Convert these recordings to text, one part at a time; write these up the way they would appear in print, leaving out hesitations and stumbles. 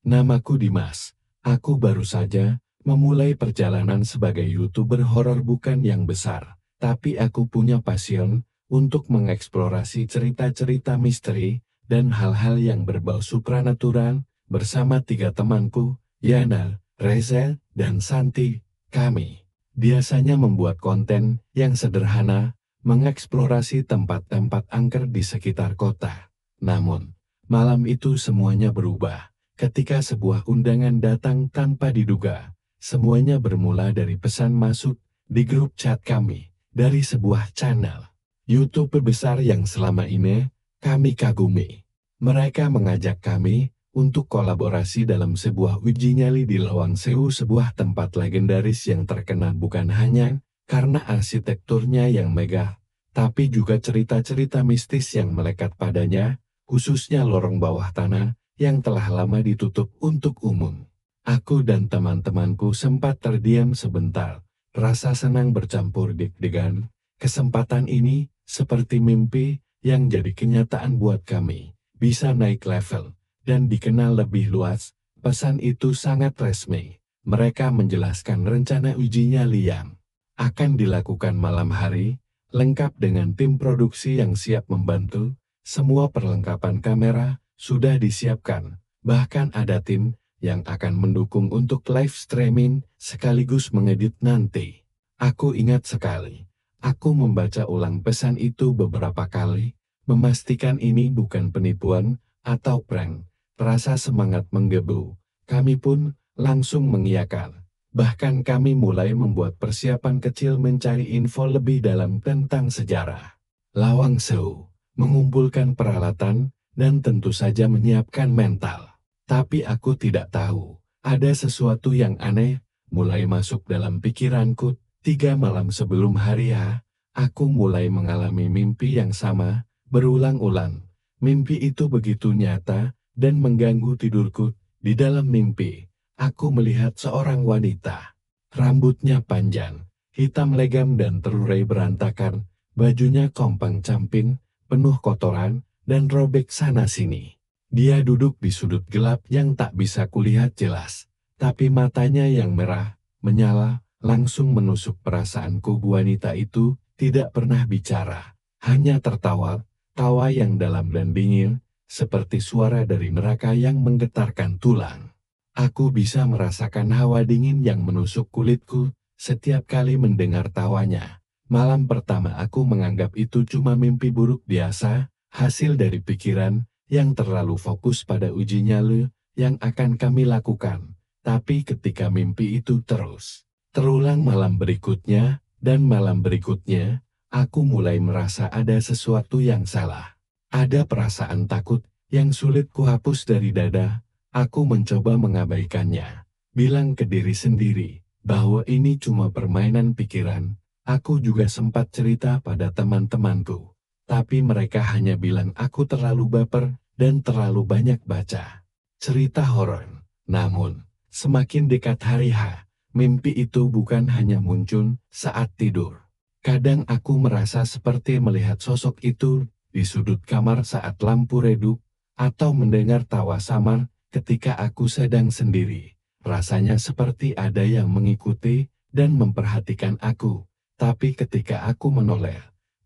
Namaku Dimas. Aku baru saja memulai perjalanan sebagai YouTuber horor bukan yang besar, tapi aku punya passion untuk mengeksplorasi cerita-cerita misteri dan hal-hal yang berbau supranatural bersama 3 temanku, Yana, Reza, dan Santi. Kami biasanya membuat konten yang sederhana, mengeksplorasi tempat-tempat angker di sekitar kota. Namun, malam itu semuanya berubah ketika sebuah undangan datang tanpa diduga. Semuanya bermula dari pesan masuk di grup chat kami dari sebuah channel YouTube besar yang selama ini kami kagumi. Mereka mengajak kami untuk kolaborasi dalam sebuah uji nyali di Lawang Sewu, sebuah tempat legendaris yang terkenal bukan hanya karena arsitekturnya yang megah, tapi juga cerita-cerita mistis yang melekat padanya, khususnya lorong bawah tanah yang telah lama ditutup untuk umum. Aku dan teman-temanku sempat terdiam sebentar, rasa senang bercampur deg-degan. Kesempatan ini seperti mimpi yang jadi kenyataan buat kami, bisa naik level dan dikenal lebih luas. Pesan itu sangat resmi. Mereka menjelaskan rencana uji nyali yang akan dilakukan malam hari, lengkap dengan tim produksi yang siap membantu. Semua perlengkapan kamera sudah disiapkan, bahkan ada tim yang akan mendukung untuk live streaming sekaligus mengedit nanti. Aku ingat sekali, aku membaca ulang pesan itu beberapa kali, memastikan ini bukan penipuan atau prank. Rasa semangat menggebu, kami pun langsung mengiyakan. Bahkan kami mulai membuat persiapan kecil mencari info lebih dalam tentang sejarah Lawang Sewu, mengumpulkan peralatan, dan tentu saja menyiapkan mental. Tapi aku tidak tahu, ada sesuatu yang aneh mulai masuk dalam pikiranku. 3 malam sebelum hari H, aku mulai mengalami mimpi yang sama, berulang-ulang. Mimpi itu begitu nyata dan mengganggu tidurku. Di dalam mimpi, aku melihat seorang wanita. Rambutnya panjang, hitam legam dan terurai berantakan, bajunya kompang-camping, penuh kotoran, dan robek sana-sini. Dia duduk di sudut gelap yang tak bisa kulihat jelas, tapi matanya yang merah, menyala, langsung menusuk perasaanku. Wanita itu tidak pernah bicara, hanya tertawa, tawa yang dalam dan dingin, seperti suara dari neraka yang menggetarkan tulang. Aku bisa merasakan hawa dingin yang menusuk kulitku setiap kali mendengar tawanya. Malam pertama aku menganggap itu cuma mimpi buruk biasa, hasil dari pikiran yang terlalu fokus pada uji nyali yang akan kami lakukan. Tapi ketika mimpi itu terus terulang malam berikutnya dan malam berikutnya, aku mulai merasa ada sesuatu yang salah. Ada perasaan takut yang sulit kuhapus dari dada. Aku mencoba mengabaikannya, bilang ke diri sendiri bahwa ini cuma permainan pikiran. Aku juga sempat cerita pada teman-temanku, tapi mereka hanya bilang aku terlalu baper dan terlalu banyak baca cerita horor. Namun, semakin dekat hari H, mimpi itu bukan hanya muncul saat tidur. Kadang aku merasa seperti melihat sosok itu di sudut kamar saat lampu redup, atau mendengar tawa samar ketika aku sedang sendiri. Rasanya seperti ada yang mengikuti dan memperhatikan aku. Tapi ketika aku menoleh,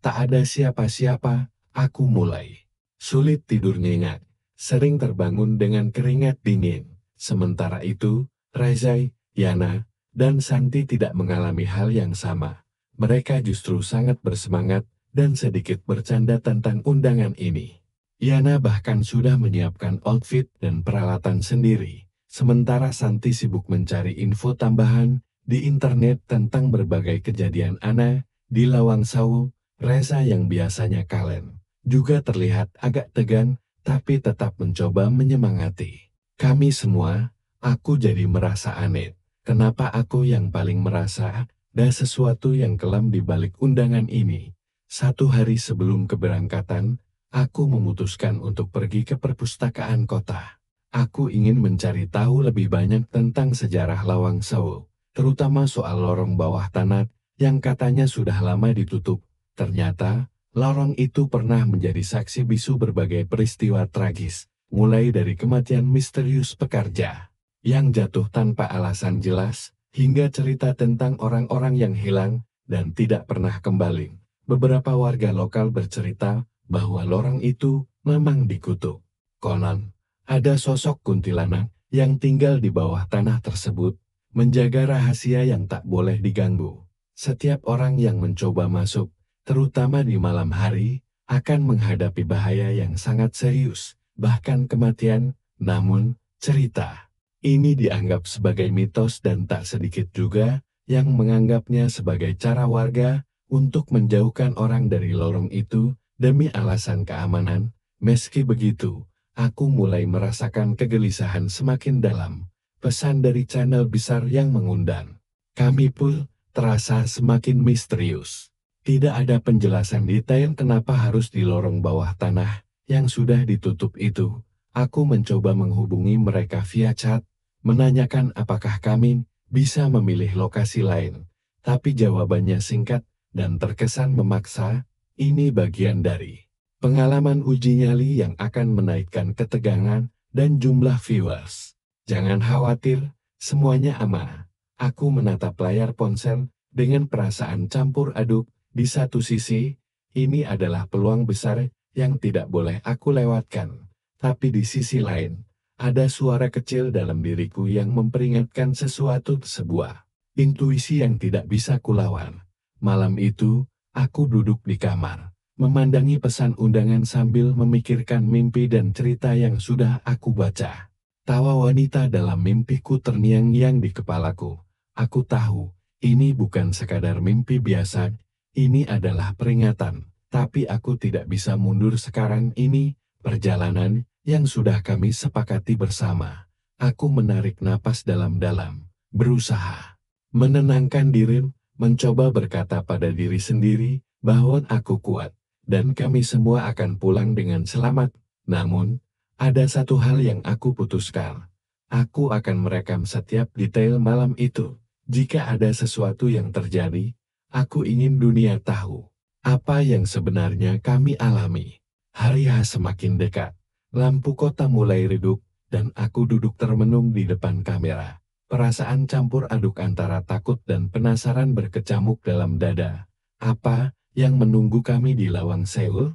tak ada siapa-siapa. Aku mulai sulit tidur nyenyak, sering terbangun dengan keringat dingin. Sementara itu, Reza, Yana, dan Santi tidak mengalami hal yang sama. Mereka justru sangat bersemangat dan sedikit bercanda tentang undangan ini. Yana bahkan sudah menyiapkan outfit dan peralatan sendiri, sementara Santi sibuk mencari info tambahan di internet tentang berbagai kejadian aneh di Lawang Sewu. Reza yang biasanya kalem juga terlihat agak tegang, tapi tetap mencoba menyemangati kami semua. Aku jadi merasa aneh. Kenapa aku yang paling merasa ada sesuatu yang kelam di balik undangan ini? 1 hari sebelum keberangkatan, aku memutuskan untuk pergi ke perpustakaan kota. Aku ingin mencari tahu lebih banyak tentang sejarah Lawang Sewu, terutama soal lorong bawah tanah yang katanya sudah lama ditutup. Ternyata, lorong itu pernah menjadi saksi bisu berbagai peristiwa tragis, mulai dari kematian misterius pekerja yang jatuh tanpa alasan jelas, hingga cerita tentang orang-orang yang hilang dan tidak pernah kembali. Beberapa warga lokal bercerita bahwa lorong itu memang dikutuk. Konon, ada sosok kuntilanak yang tinggal di bawah tanah tersebut, menjaga rahasia yang tak boleh diganggu. Setiap orang yang mencoba masuk, terutama di malam hari, akan menghadapi bahaya yang sangat serius, bahkan kematian. Namun, cerita ini dianggap sebagai mitos dan tak sedikit juga yang menganggapnya sebagai cara warga untuk menjauhkan orang dari lorong itu demi alasan keamanan. Meski begitu, aku mulai merasakan kegelisahan semakin dalam. Pesan dari channel besar yang mengundang kami pun terasa semakin misterius. Tidak ada penjelasan detail kenapa harus di lorong bawah tanah yang sudah ditutup itu. Aku mencoba menghubungi mereka via chat, menanyakan apakah kami bisa memilih lokasi lain. Tapi jawabannya singkat dan terkesan memaksa. Ini bagian dari pengalaman uji nyali yang akan menaikkan ketegangan dan jumlah viewers. Jangan khawatir, semuanya aman. Aku menatap layar ponsel dengan perasaan campur aduk. Di satu sisi, ini adalah peluang besar yang tidak boleh aku lewatkan. Tapi di sisi lain, ada suara kecil dalam diriku yang memperingatkan sesuatu, sebuah intuisi yang tidak bisa kulawan. Malam itu, aku duduk di kamar, memandangi pesan undangan sambil memikirkan mimpi dan cerita yang sudah aku baca. Tawa wanita dalam mimpiku terngiang-ngiang di kepalaku. Aku tahu, ini bukan sekadar mimpi biasa, ini adalah peringatan. Tapi aku tidak bisa mundur sekarang. Ini perjalanan yang sudah kami sepakati bersama. Aku menarik napas dalam-dalam, berusaha menenangkan diri, mencoba berkata pada diri sendiri bahwa aku kuat, dan kami semua akan pulang dengan selamat. Namun, ada satu hal yang aku putuskan. Aku akan merekam setiap detail malam itu. Jika ada sesuatu yang terjadi, aku ingin dunia tahu apa yang sebenarnya kami alami. Hari H semakin dekat. Lampu kota mulai redup, dan aku duduk termenung di depan kamera. Perasaan campur aduk antara takut dan penasaran berkecamuk dalam dada. Apa yang menunggu kami di Lawang Sewu?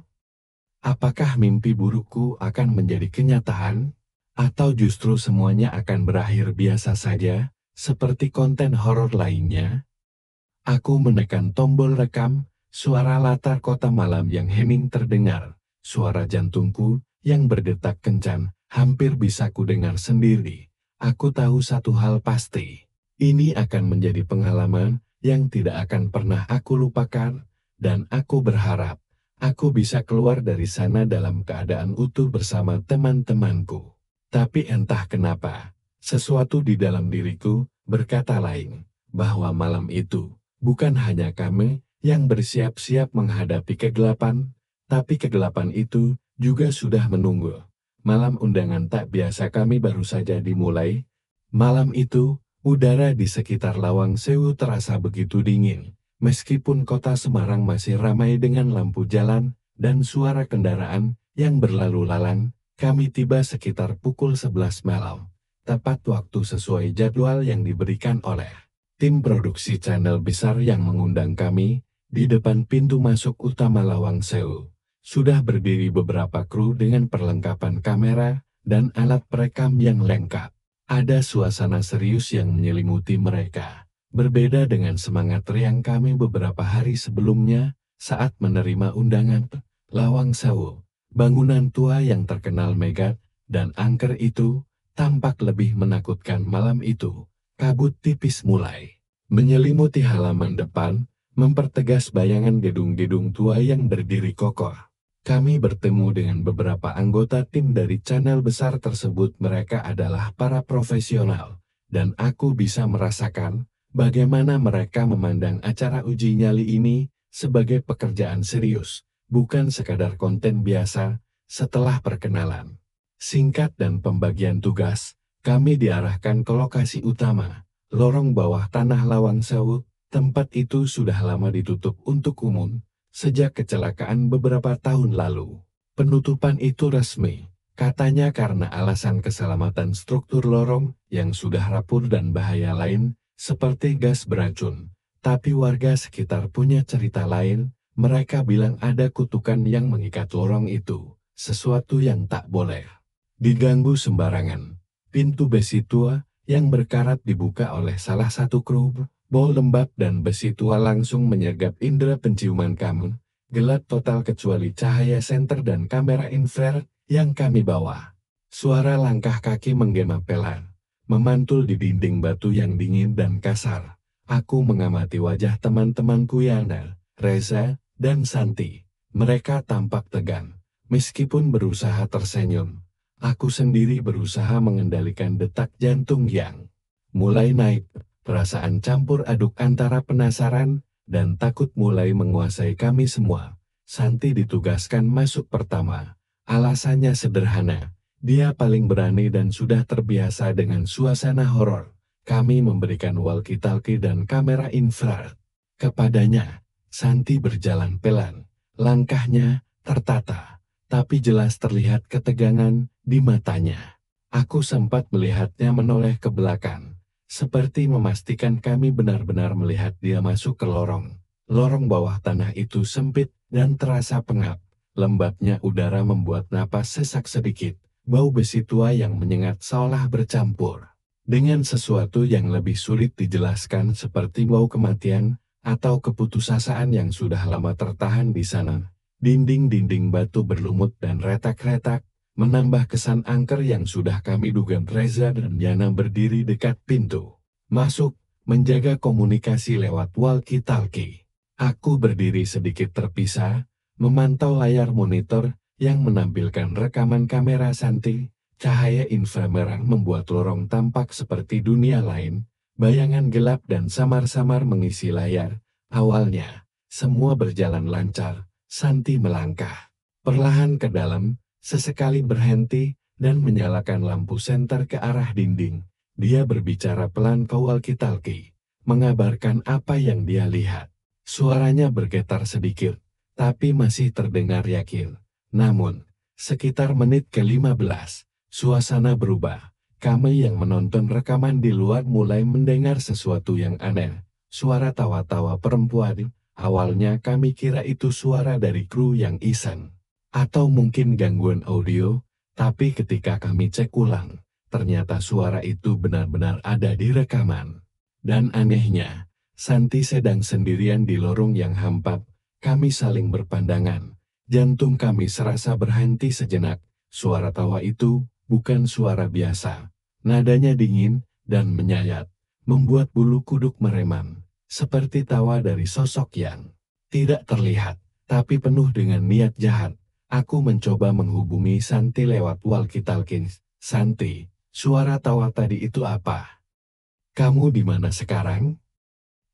Apakah mimpi burukku akan menjadi kenyataan? Atau justru semuanya akan berakhir biasa saja, seperti konten horor lainnya? Aku menekan tombol rekam, suara latar kota malam yang hening terdengar, suara jantungku yang berdetak kencang, hampir bisa kudengar sendiri. Aku tahu satu hal pasti, ini akan menjadi pengalaman yang tidak akan pernah aku lupakan, dan aku berharap aku bisa keluar dari sana dalam keadaan utuh bersama teman-temanku. Tapi entah kenapa, sesuatu di dalam diriku berkata lain, bahwa malam itu bukan hanya kami yang bersiap-siap menghadapi kegelapan, tapi kegelapan itu juga sudah menunggu. Malam undangan tak biasa kami baru saja dimulai. Malam itu, udara di sekitar Lawang Sewu terasa begitu dingin. Meskipun kota Semarang masih ramai dengan lampu jalan dan suara kendaraan yang berlalu lalang, kami tiba sekitar pukul 11 malam. Tepat waktu sesuai jadwal yang diberikan oleh tim produksi channel besar yang mengundang kami. Di depan pintu masuk utama Lawang Sewu sudah berdiri beberapa kru dengan perlengkapan kamera dan alat perekam yang lengkap. Ada suasana serius yang menyelimuti mereka, berbeda dengan semangat riang kami beberapa hari sebelumnya saat menerima undangan. Lawang Sewu, bangunan tua yang terkenal megah dan angker itu, tampak lebih menakutkan malam itu. Kabut tipis mulai menyelimuti halaman depan, mempertegas bayangan gedung-gedung tua yang berdiri kokoh. Kami bertemu dengan beberapa anggota tim dari channel besar tersebut. Mereka adalah para profesional, dan aku bisa merasakan bagaimana mereka memandang acara uji nyali ini sebagai pekerjaan serius, bukan sekadar konten biasa. Setelah perkenalan singkat dan pembagian tugas, kami diarahkan ke lokasi utama, lorong bawah tanah Lawang Sewu. Tempat itu sudah lama ditutup untuk umum sejak kecelakaan beberapa tahun lalu. Penutupan itu resmi Katanya karena alasan keselamatan struktur lorong yang sudah rapuh dan bahaya lain, seperti gas beracun. Tapi warga sekitar punya cerita lain, mereka bilang ada kutukan yang mengikat lorong itu, sesuatu yang tak boleh diganggu sembarangan. Pintu besi tua yang berkarat dibuka oleh salah satu kru, bol lembab dan besi tua langsung menyergap indera penciuman kamu. Gelap total kecuali cahaya senter dan kamera infrared yang kami bawa. Suara langkah kaki menggema pelan, memantul di dinding batu yang dingin dan kasar. Aku mengamati wajah teman-temanku Yana, Reza, dan Santi. Mereka tampak tegang, meskipun berusaha tersenyum. Aku sendiri berusaha mengendalikan detak jantung yang mulai naik. Perasaan campur aduk antara penasaran dan takut mulai menguasai kami semua. Santi ditugaskan masuk pertama. Alasannya sederhana. Dia paling berani dan sudah terbiasa dengan suasana horor. Kami memberikan walkie-talkie dan kamera infrared kepadanya. Santi berjalan pelan. Langkahnya tertata, tapi jelas terlihat ketegangan di matanya. Aku sempat melihatnya menoleh ke belakang, seperti memastikan kami benar-benar melihat dia masuk ke lorong. Lorong bawah tanah itu sempit dan terasa pengap. Lembabnya udara membuat napas sesak sedikit. Bau besi tua yang menyengat seolah bercampur dengan sesuatu yang lebih sulit dijelaskan seperti bau kematian atau keputusasaan yang sudah lama tertahan di sana. Dinding-dinding batu berlumut dan retak-retak menambah kesan angker yang sudah kami duga. Reza dan Yana berdiri dekat pintu masuk, menjaga komunikasi lewat walkie-talkie. Aku berdiri sedikit terpisah, memantau layar monitor yang menampilkan rekaman kamera Santi. Cahaya inframerah membuat lorong tampak seperti dunia lain. Bayangan gelap dan samar-samar mengisi layar. Awalnya, semua berjalan lancar. Santi melangkah perlahan ke dalam, sesekali berhenti, dan menyalakan lampu senter ke arah dinding. Dia berbicara pelan ke walkie-talkie, mengabarkan apa yang dia lihat. Suaranya bergetar sedikit, tapi masih terdengar yakin. Namun, sekitar menit ke-15, suasana berubah. Kami yang menonton rekaman di luar mulai mendengar sesuatu yang aneh. Suara tawa-tawa perempuan. Awalnya kami kira itu suara dari kru yang iseng, atau mungkin gangguan audio, tapi ketika kami cek ulang, ternyata suara itu benar-benar ada di rekaman. Dan anehnya, Santi sedang sendirian di lorong yang hampa. Kami saling berpandangan. Jantung kami serasa berhenti sejenak. Suara tawa itu bukan suara biasa. Nadanya dingin dan menyayat, membuat bulu kuduk meremang. Seperti tawa dari sosok yang tidak terlihat, tapi penuh dengan niat jahat. Aku mencoba menghubungi Santi lewat walkie-talkie. Santi, suara tawa tadi itu apa? Kamu di mana sekarang?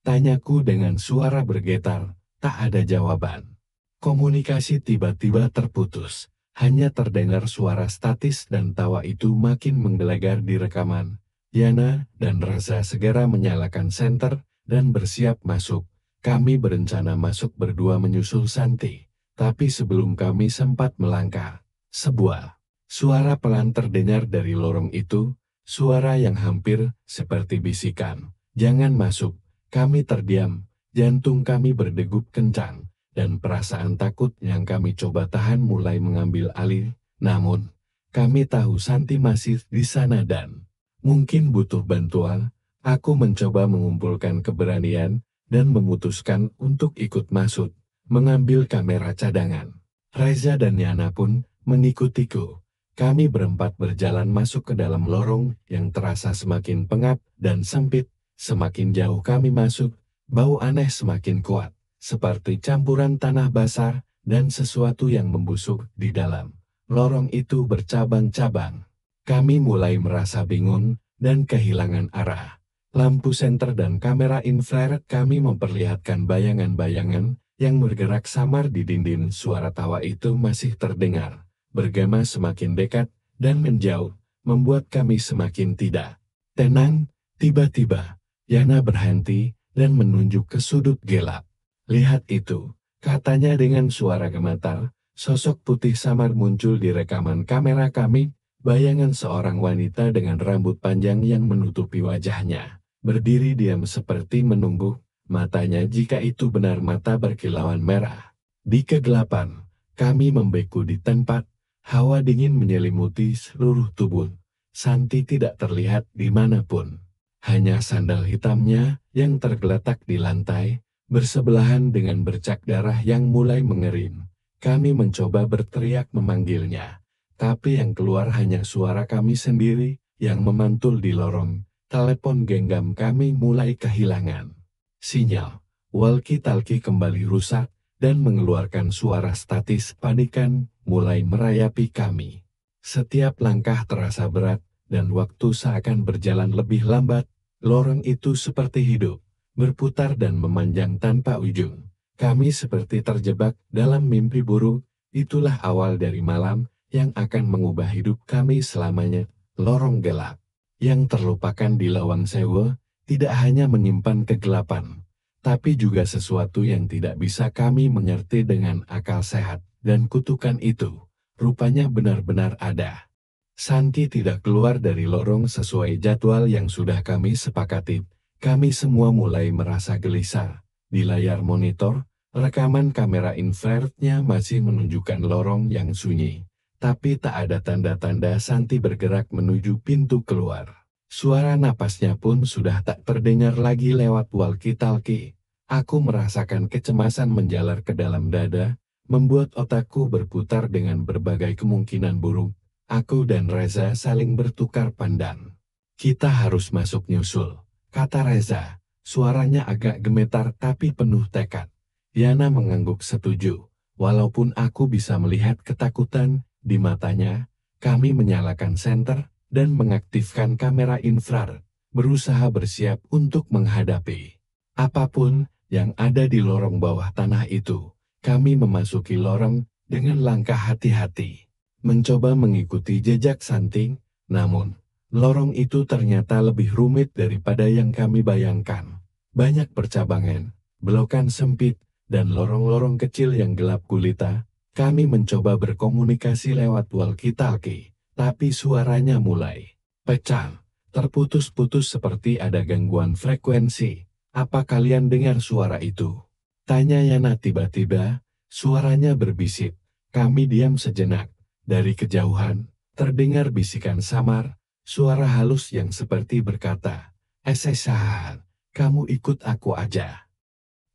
Tanyaku dengan suara bergetar. Tak ada jawaban. Komunikasi tiba-tiba terputus. Hanya terdengar suara statis dan tawa itu makin menggelegar di rekaman. Yana dan Reza segera menyalakan senter dan bersiap masuk. Kami berencana masuk berdua menyusul Santi. Tapi sebelum kami sempat melangkah, sebuah suara pelan terdengar dari lorong itu. Suara yang hampir seperti bisikan. Jangan masuk. Kami terdiam. Jantung kami berdegup kencang. Dan perasaan takut yang kami coba tahan mulai mengambil alih. Namun, kami tahu Santi masih di sana dan mungkin butuh bantuan. Aku mencoba mengumpulkan keberanian dan memutuskan untuk ikut masuk, mengambil kamera cadangan. Reza dan Yana pun mengikutiku. Kami berempat berjalan masuk ke dalam lorong yang terasa semakin pengap dan sempit. Semakin jauh kami masuk, bau aneh semakin kuat, seperti campuran tanah basah dan sesuatu yang membusuk di dalam. Lorong itu bercabang-cabang. Kami mulai merasa bingung dan kehilangan arah. Lampu senter dan kamera infrared kami memperlihatkan bayangan-bayangan yang bergerak samar di dinding. Suara tawa itu masih terdengar, bergema semakin dekat dan menjauh, membuat kami semakin tidak tenang. Tiba-tiba, Yana berhenti dan menunjuk ke sudut gelap. Lihat itu, katanya dengan suara gemetar. Sosok putih samar muncul di rekaman kamera kami, bayangan seorang wanita dengan rambut panjang yang menutupi wajahnya. Berdiri diam seperti menunggu, matanya jika itu benar mata berkilauan merah. Di kegelapan, kami membeku di tempat, hawa dingin menyelimuti seluruh tubuh. Santi tidak terlihat dimanapun. Hanya sandal hitamnya yang tergeletak di lantai, bersebelahan dengan bercak darah yang mulai mengering. Kami mencoba berteriak memanggilnya, tapi yang keluar hanya suara kami sendiri yang memantul di lorong. Telepon genggam kami mulai kehilangan sinyal. Walkie-talkie kembali rusak dan mengeluarkan suara statis panikan mulai merayapi kami. Setiap langkah terasa berat dan waktu seakan berjalan lebih lambat. Lorong itu seperti hidup, berputar dan memanjang tanpa ujung. Kami seperti terjebak dalam mimpi buruk. Itulah awal dari malam yang akan mengubah hidup kami selamanya. Lorong gelap yang terlupakan di Lawang Sewu tidak hanya menyimpan kegelapan, tapi juga sesuatu yang tidak bisa kami mengerti dengan akal sehat. Dan kutukan itu rupanya benar-benar ada. Santi tidak keluar dari lorong sesuai jadwal yang sudah kami sepakati. Kami semua mulai merasa gelisah. Di layar monitor, rekaman kamera infrarednya masih menunjukkan lorong yang sunyi. Tapi tak ada tanda-tanda Santi bergerak menuju pintu keluar. Suara napasnya pun sudah tak terdengar lagi lewat walkie-talkie. Aku merasakan kecemasan menjalar ke dalam dada, membuat otakku berputar dengan berbagai kemungkinan buruk. Aku dan Reza saling bertukar pandang. Kita harus masuk nyusul, kata Reza. Suaranya agak gemetar tapi penuh tekad. Yana mengangguk setuju. Walaupun aku bisa melihat ketakutan di matanya, kami menyalakan senter dan mengaktifkan kamera infrared, berusaha bersiap untuk menghadapi apapun yang ada di lorong bawah tanah itu. Kami memasuki lorong dengan langkah hati-hati, mencoba mengikuti jejak Santi, namun lorong itu ternyata lebih rumit daripada yang kami bayangkan. Banyak percabangan, belokan sempit, dan lorong-lorong kecil yang gelap gulita. Kami mencoba berkomunikasi lewat walkie-talkie, tapi suaranya mulai pecah, terputus-putus seperti ada gangguan frekuensi. Apa kalian dengar suara itu? Tanya Yana tiba-tiba, suaranya berbisik. Kami diam sejenak. Dari kejauhan, terdengar bisikan samar, suara halus yang seperti berkata, "Esesah, kamu ikut aku aja."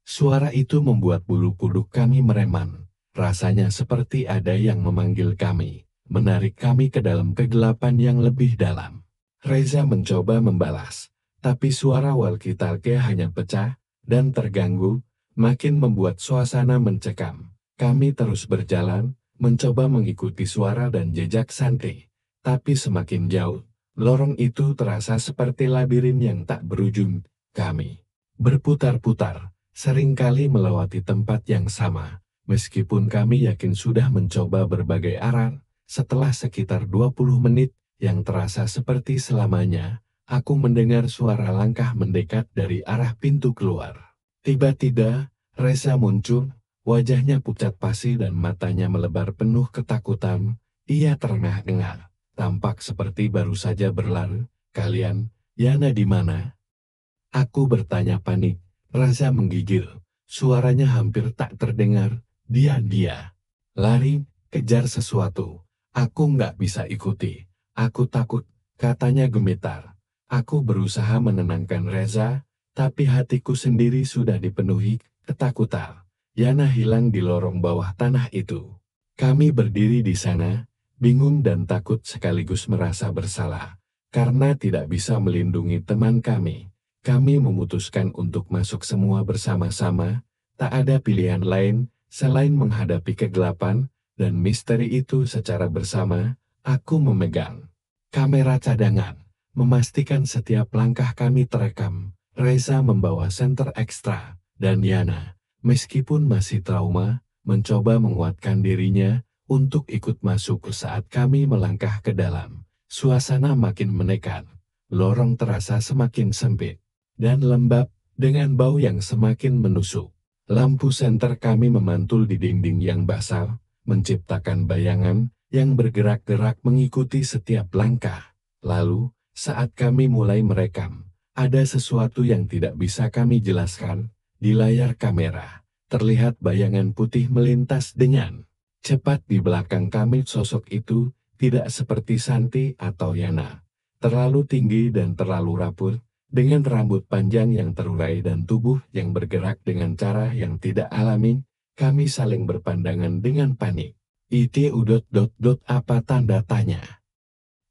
Suara itu membuat bulu kuduk kami mereman. Rasanya seperti ada yang memanggil kami, menarik kami ke dalam kegelapan yang lebih dalam. Reza mencoba membalas, tapi suara walkie-talkie hanya pecah dan terganggu, makin membuat suasana mencekam. Kami terus berjalan, mencoba mengikuti suara dan jejak Santi, tapi semakin jauh, lorong itu terasa seperti labirin yang tak berujung. Kami berputar-putar, seringkali melewati tempat yang sama. Meskipun kami yakin sudah mencoba berbagai arah, setelah sekitar 20 menit yang terasa seperti selamanya, aku mendengar suara langkah mendekat dari arah pintu keluar. Tiba-tiba, Reza muncul, wajahnya pucat pasi dan matanya melebar penuh ketakutan. Ia terengah-engah, tampak seperti baru saja berlari. "Kalian, Yana di mana?" Aku bertanya panik. Reza menggigil, suaranya hampir tak terdengar. Dia lari, kejar sesuatu. Aku nggak bisa ikuti. Aku takut, katanya gemetar. Aku berusaha menenangkan Reza, tapi hatiku sendiri sudah dipenuhi ketakutan. Yana hilang di lorong bawah tanah itu. Kami berdiri di sana, bingung dan takut sekaligus merasa bersalah, karena tidak bisa melindungi teman kami. Kami memutuskan untuk masuk semua bersama-sama, tak ada pilihan lain selain menghadapi kegelapan dan misteri itu secara bersama. Aku memegang kamera cadangan, memastikan setiap langkah kami terekam. Reza membawa senter ekstra, dan Yana, meskipun masih trauma, mencoba menguatkan dirinya untuk ikut masuk saat kami melangkah ke dalam. Suasana makin menekan, lorong terasa semakin sempit dan lembab dengan bau yang semakin menusuk. Lampu senter kami memantul di dinding yang basah, menciptakan bayangan yang bergerak-gerak mengikuti setiap langkah. Lalu, saat kami mulai merekam, ada sesuatu yang tidak bisa kami jelaskan. Di layar kamera, terlihat bayangan putih melintas dengan cepat di belakang kami. Sosok itu tidak seperti Santi atau Yana, terlalu tinggi dan terlalu rapuh, dengan rambut panjang yang terurai dan tubuh yang bergerak dengan cara yang tidak alami. Kami saling berpandangan dengan panik. Apa tanda tanya?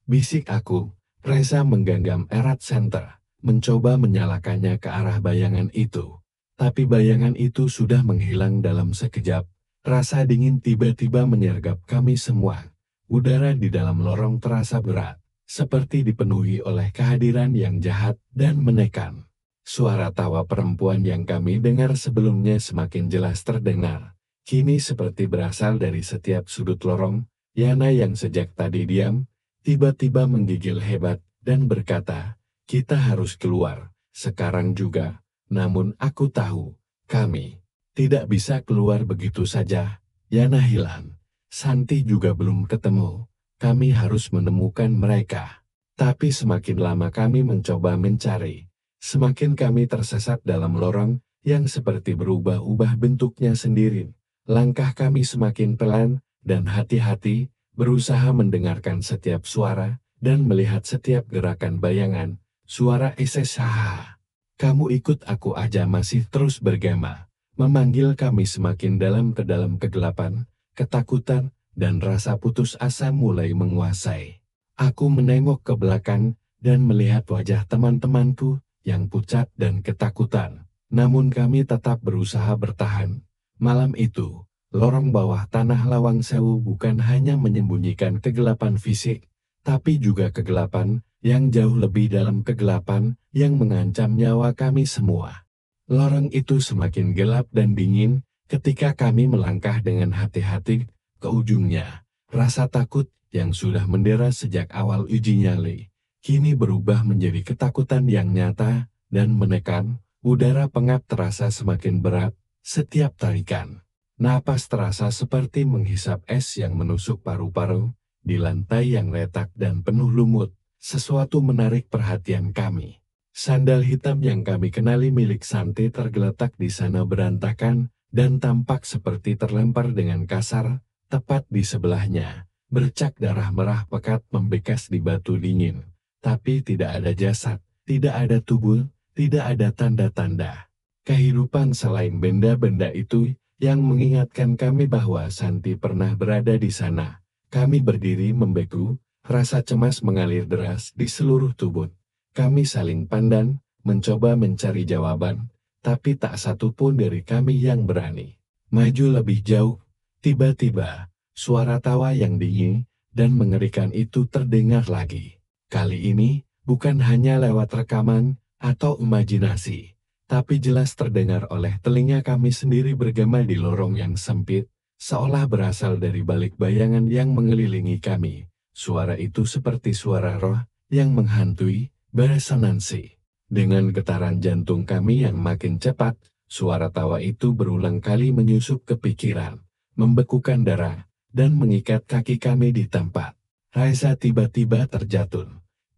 Bisik aku. Reza menggenggam erat senter, mencoba menyalakannya ke arah bayangan itu. Tapi bayangan itu sudah menghilang dalam sekejap. Rasa dingin tiba-tiba menyergap kami semua. Udara di dalam lorong terasa berat, seperti dipenuhi oleh kehadiran yang jahat dan menekan. Suara tawa perempuan yang kami dengar sebelumnya semakin jelas terdengar. Kini seperti berasal dari setiap sudut lorong. Yana yang sejak tadi diam, tiba-tiba menggigil hebat dan berkata, "Kita harus keluar, sekarang juga." Namun aku tahu, kami tidak bisa keluar begitu saja. Yana hilang, Santi juga belum ketemu. Kami harus menemukan mereka. Tapi semakin lama kami mencoba mencari, semakin kami tersesat dalam lorong yang seperti berubah-ubah bentuknya sendiri. Langkah kami semakin pelan dan hati-hati, berusaha mendengarkan setiap suara dan melihat setiap gerakan bayangan. Suara SSH. "Kamu ikut aku aja," masih terus bergema, memanggil kami semakin dalam ke dalam kegelapan. Ketakutan dan rasa putus asa mulai menguasai. Aku menengok ke belakang dan melihat wajah teman-temanku yang pucat dan ketakutan. Namun kami tetap berusaha bertahan. Malam itu, lorong bawah tanah Lawang Sewu bukan hanya menyembunyikan kegelapan fisik, tapi juga kegelapan yang jauh lebih dalam, kegelapan yang mengancam nyawa kami semua. Lorong itu semakin gelap dan dingin ketika kami melangkah dengan hati-hati ke ujungnya. Rasa takut yang sudah mendera sejak awal uji nyali, kini berubah menjadi ketakutan yang nyata dan menekan. Udara pengap terasa semakin berat, setiap tarikan napas terasa seperti menghisap es yang menusuk paru-paru. Di lantai yang retak dan penuh lumut, sesuatu menarik perhatian kami. Sandal hitam yang kami kenali milik Santi tergeletak di sana berantakan dan tampak seperti terlempar dengan kasar. Tepat di sebelahnya, bercak darah merah pekat membekas di batu dingin. Tapi tidak ada jasad, tidak ada tubuh, tidak ada tanda-tanda kehidupan selain benda-benda itu yang mengingatkan kami bahwa Santi pernah berada di sana. Kami berdiri membeku, rasa cemas mengalir deras di seluruh tubuh. Kami saling pandang, mencoba mencari jawaban, tapi tak satu pun dari kami yang berani maju lebih jauh. Tiba-tiba, suara tawa yang dingin dan mengerikan itu terdengar lagi. Kali ini, bukan hanya lewat rekaman atau imajinasi, tapi jelas terdengar oleh telinga kami sendiri, bergema di lorong yang sempit, seolah berasal dari balik bayangan yang mengelilingi kami. Suara itu seperti suara roh yang menghantui, beresonansi dengan getaran jantung kami yang makin cepat. Suara tawa itu berulang kali menyusup ke pikiran, membekukan darah, dan mengikat kaki kami di tempat. Reza tiba-tiba terjatuh.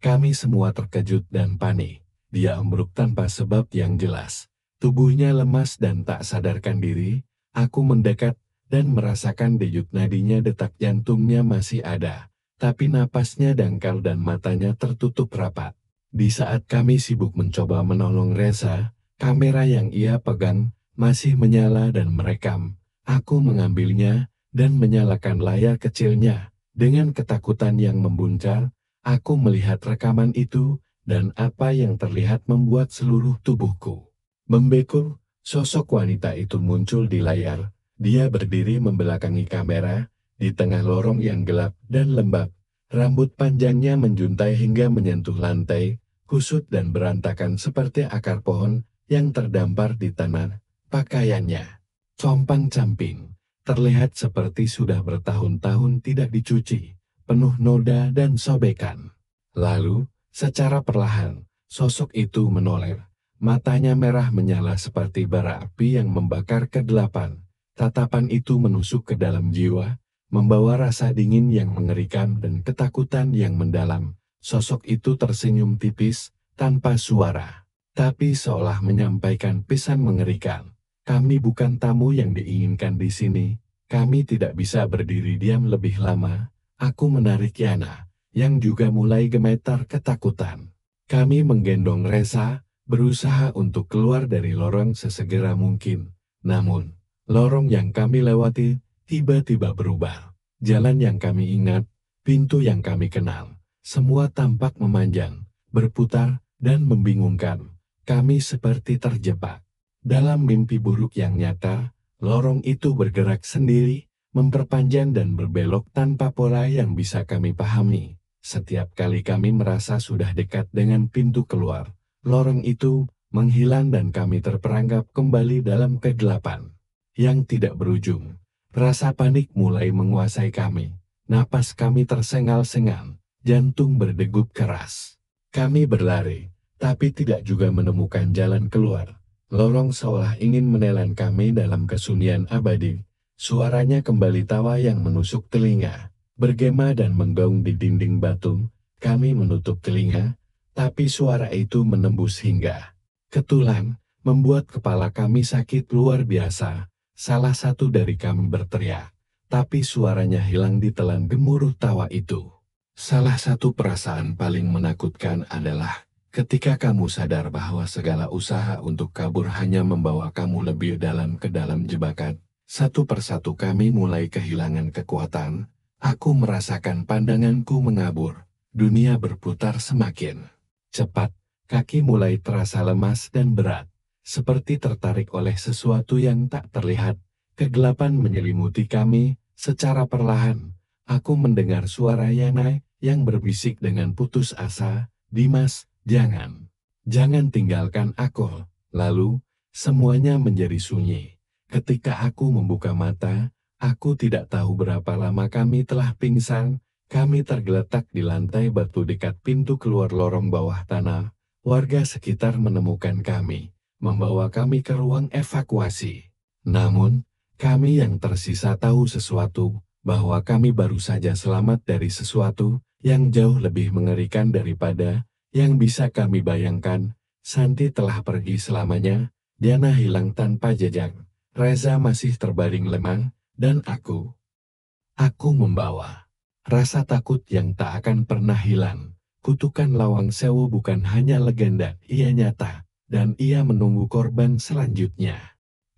Kami semua terkejut dan panik. Dia ambruk tanpa sebab yang jelas. Tubuhnya lemas dan tak sadarkan diri. Aku mendekat dan merasakan denyut nadinya, detak jantungnya masih ada, tapi napasnya dangkal dan matanya tertutup rapat. Di saat kami sibuk mencoba menolong Reza, kamera yang ia pegang masih menyala dan merekam. Aku mengambilnya dan menyalakan layar kecilnya. Dengan ketakutan yang membuncar, aku melihat rekaman itu, dan apa yang terlihat membuat seluruh tubuhku membeku. Sosok wanita itu muncul di layar. Dia berdiri membelakangi kamera, di tengah lorong yang gelap dan lembab. Rambut panjangnya menjuntai hingga menyentuh lantai, kusut dan berantakan seperti akar pohon yang terdampar di tanah. Pakaiannya compang-camping, terlihat seperti sudah bertahun-tahun tidak dicuci, penuh noda dan sobekan. Lalu, secara perlahan, sosok itu menoleh. Matanya merah menyala seperti bara api yang membakar kegelapan. Tatapan itu menusuk ke dalam jiwa, membawa rasa dingin yang mengerikan dan ketakutan yang mendalam. Sosok itu tersenyum tipis, tanpa suara, tapi seolah menyampaikan pesan mengerikan. Kami bukan tamu yang diinginkan di sini. Kami tidak bisa berdiri diam lebih lama. Aku menarik Yana, yang juga mulai gemetar ketakutan. Kami menggendong Reza, berusaha untuk keluar dari lorong sesegera mungkin. Namun, lorong yang kami lewati tiba-tiba berubah. Jalan yang kami ingat, pintu yang kami kenal, semua tampak memanjang, berputar, dan membingungkan. Kami seperti terjebak dalam mimpi buruk yang nyata. Lorong itu bergerak sendiri, memperpanjang dan berbelok tanpa pola yang bisa kami pahami. Setiap kali kami merasa sudah dekat dengan pintu keluar, lorong itu menghilang dan kami terperangkap kembali dalam kegelapan yang tidak berujung. Rasa panik mulai menguasai kami. Napas kami tersengal-sengal, jantung berdegup keras. Kami berlari, tapi tidak juga menemukan jalan keluar. Lorong seolah ingin menelan kami dalam kesunyian abadi. Suaranya kembali tawa yang menusuk telinga, bergema dan menggaung di dinding batu. Kami menutup telinga, tapi suara itu menembus hingga ke tulang, membuat kepala kami sakit luar biasa. Salah satu dari kami berteriak, tapi suaranya hilang ditelan gemuruh tawa itu. Salah satu perasaan paling menakutkan adalah ketika kamu sadar bahwa segala usaha untuk kabur hanya membawa kamu lebih dalam ke dalam jebakan. Satu persatu kami mulai kehilangan kekuatan. Aku merasakan pandanganku mengabur. Dunia berputar semakin cepat. Kaki mulai terasa lemas dan berat, seperti tertarik oleh sesuatu yang tak terlihat. Kegelapan menyelimuti kami secara perlahan. Aku mendengar suara Yana yang berbisik dengan putus asa, "Dimas, jangan tinggalkan aku." Lalu, semuanya menjadi sunyi. Ketika aku membuka mata, aku tidak tahu berapa lama kami telah pingsan. Kami tergeletak di lantai batu dekat pintu keluar lorong bawah tanah. Warga sekitar menemukan kami, membawa kami ke ruang evakuasi. Namun, kami yang tersisa tahu sesuatu, bahwa kami baru saja selamat dari sesuatu yang jauh lebih mengerikan daripada yang bisa kami bayangkan. Santi telah pergi selamanya, Diana hilang tanpa jejak, Reza masih terbaring lemah, dan aku membawa rasa takut yang tak akan pernah hilang. Kutukan Lawang Sewu bukan hanya legenda, ia nyata, dan ia menunggu korban selanjutnya.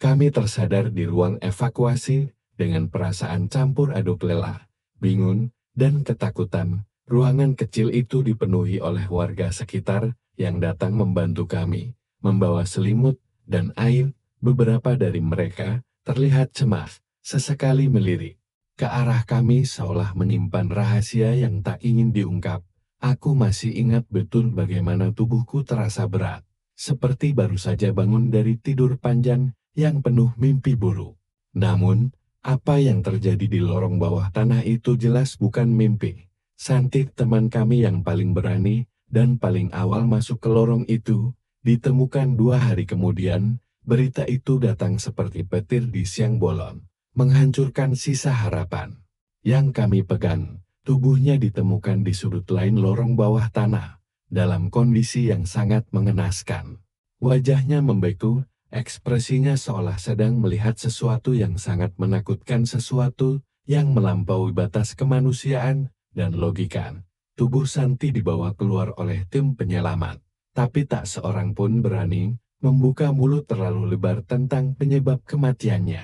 Kami tersadar di ruang evakuasi, dengan perasaan campur aduk lelah, bingung, dan ketakutan. Ruangan kecil itu dipenuhi oleh warga sekitar, yang datang membantu kami, membawa selimut, dan air. Beberapa dari mereka terlihat cemas, sesekali melirik ke arah kami seolah menyimpan rahasia yang tak ingin diungkap. Aku masih ingat betul bagaimana tubuhku terasa berat, seperti baru saja bangun dari tidur panjang yang penuh mimpi buruk. Namun, apa yang terjadi di lorong bawah tanah itu jelas bukan mimpi. Santi, teman kami yang paling berani dan paling awal masuk ke lorong itu, ditemukan 2 hari kemudian. Berita itu datang seperti petir di siang bolong, menghancurkan sisa harapan yang kami pegang. Tubuhnya ditemukan di sudut lain lorong bawah tanah, dalam kondisi yang sangat mengenaskan. Wajahnya membeku, ekspresinya seolah sedang melihat sesuatu yang sangat menakutkan, sesuatu yang melampaui batas kemanusiaan dan logika. Tubuh Santi dibawa keluar oleh tim penyelamat, tapi tak seorang pun berani membuka mulut terlalu lebar tentang penyebab kematiannya.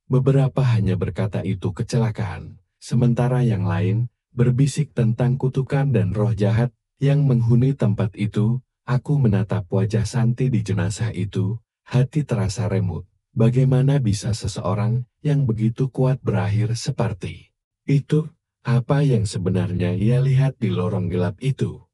Beberapa hanya berkata itu kecelakaan, sementara yang lain berbisik tentang kutukan dan roh jahat yang menghuni tempat itu. Aku menatap wajah Santi di jenazah itu, hati terasa remuk. Bagaimana bisa seseorang yang begitu kuat berakhir seperti itu? Apa yang sebenarnya ia lihat di lorong gelap itu?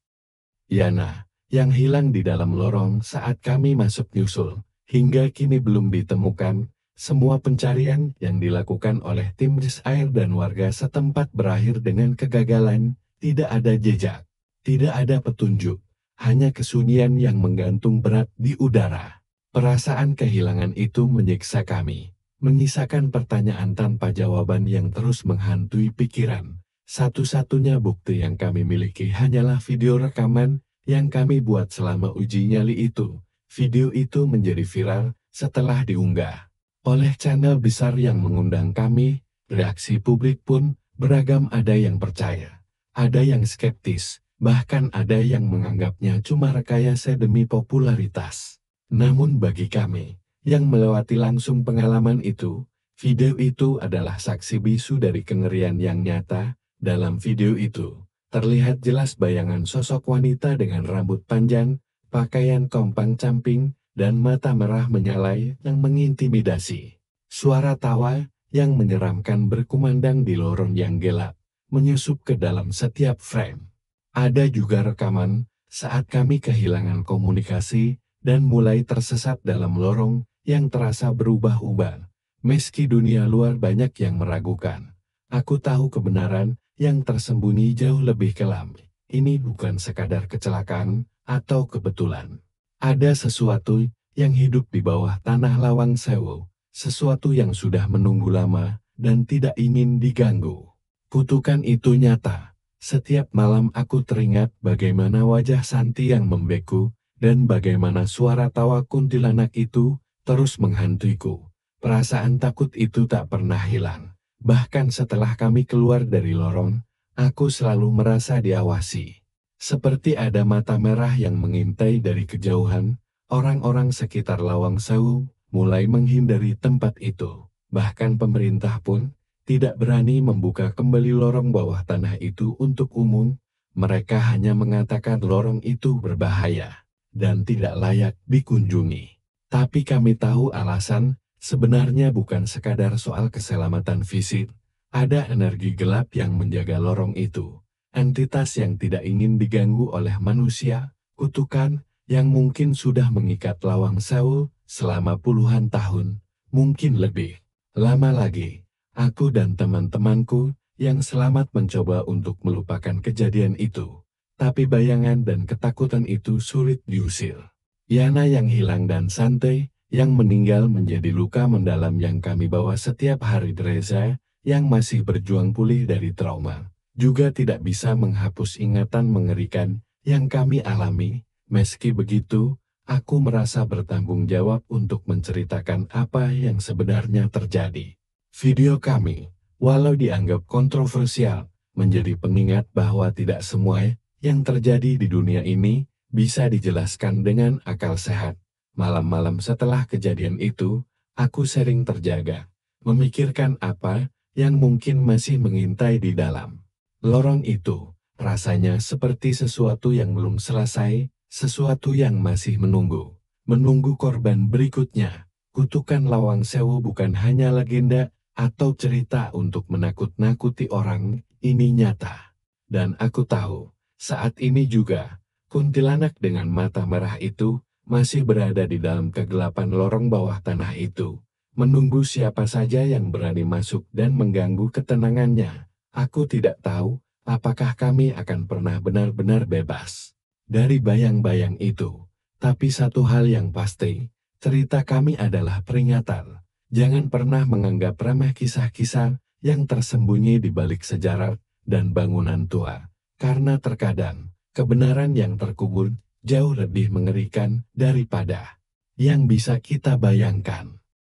Yana, yang hilang di dalam lorong saat kami masuk nyusul, hingga kini belum ditemukan. Semua pencarian yang dilakukan oleh tim air dan warga setempat berakhir dengan kegagalan. Tidak ada jejak, tidak ada petunjuk, hanya kesunyian yang menggantung berat di udara. Perasaan kehilangan itu menyiksa kami. menyisakan pertanyaan tanpa jawaban yang terus menghantui pikiran. Satu-satunya bukti yang kami miliki hanyalah video rekaman yang kami buat selama uji nyali itu. Video itu menjadi viral setelah diunggah oleh channel besar yang mengundang kami. Reaksi publik pun beragam, ada yang percaya, ada yang skeptis, bahkan ada yang menganggapnya cuma rekayasa demi popularitas. Namun bagi kami, yang melewati langsung pengalaman itu, video itu adalah saksi bisu dari kengerian yang nyata. Dalam video itu, terlihat jelas bayangan sosok wanita dengan rambut panjang, pakaian compang-camping, dan mata merah menyala yang mengintimidasi. Suara tawa yang menyeramkan berkumandang di lorong yang gelap, menyusup ke dalam setiap frame. Ada juga rekaman saat kami kehilangan komunikasi dan mulai tersesat dalam lorong yang terasa berubah-ubah. Meski dunia luar banyak yang meragukan, aku tahu kebenaran yang tersembunyi jauh lebih kelam. Ini bukan sekadar kecelakaan atau kebetulan. Ada sesuatu yang hidup di bawah tanah Lawang Sewu, sesuatu yang sudah menunggu lama dan tidak ingin diganggu. Kutukan itu nyata. Setiap malam aku teringat bagaimana wajah Santi yang membeku, dan bagaimana suara tawa kuntilanak itu terus menghantuiku. Perasaan takut itu tak pernah hilang. Bahkan setelah kami keluar dari lorong, aku selalu merasa diawasi. Seperti ada mata merah yang mengintai dari kejauhan. Orang-orang sekitar Lawang Sewu mulai menghindari tempat itu. Bahkan pemerintah pun tidak berani membuka kembali lorong bawah tanah itu untuk umum. Mereka hanya mengatakan lorong itu berbahaya dan tidak layak dikunjungi. Tapi kami tahu alasan. Sebenarnya bukan sekadar soal keselamatan fisik, ada energi gelap yang menjaga lorong itu. Entitas yang tidak ingin diganggu oleh manusia, kutukan yang mungkin sudah mengikat Lawang Sewu selama puluhan tahun, mungkin lebih lama lagi. Aku dan teman-temanku yang selamat mencoba untuk melupakan kejadian itu. Tapi bayangan dan ketakutan itu sulit diusir. Yana yang hilang dan Santai yang meninggal menjadi luka mendalam yang kami bawa setiap hari. Reza, yang masih berjuang pulih dari trauma, juga tidak bisa menghapus ingatan mengerikan yang kami alami. Meski begitu, aku merasa bertanggung jawab untuk menceritakan apa yang sebenarnya terjadi. Video kami, walau dianggap kontroversial, menjadi pengingat bahwa tidak semua yang terjadi di dunia ini bisa dijelaskan dengan akal sehat. Malam-malam setelah kejadian itu, aku sering terjaga, memikirkan apa yang mungkin masih mengintai di dalam lorong itu. Rasanya seperti sesuatu yang belum selesai, sesuatu yang masih menunggu korban berikutnya. Kutukan Lawang Sewu bukan hanya legenda atau cerita untuk menakut-nakuti orang, ini nyata. Dan aku tahu, saat ini juga, kuntilanak dengan mata merah itu masih berada di dalam kegelapan lorong bawah tanah itu, menunggu siapa saja yang berani masuk dan mengganggu ketenangannya. Aku tidak tahu apakah kami akan pernah benar-benar bebas dari bayang-bayang itu. Tapi satu hal yang pasti, cerita kami adalah peringatan. Jangan pernah menganggap remeh kisah-kisah yang tersembunyi di balik sejarah dan bangunan tua. Karena terkadang, kebenaran yang terkubur jauh lebih mengerikan daripada yang bisa kita bayangkan.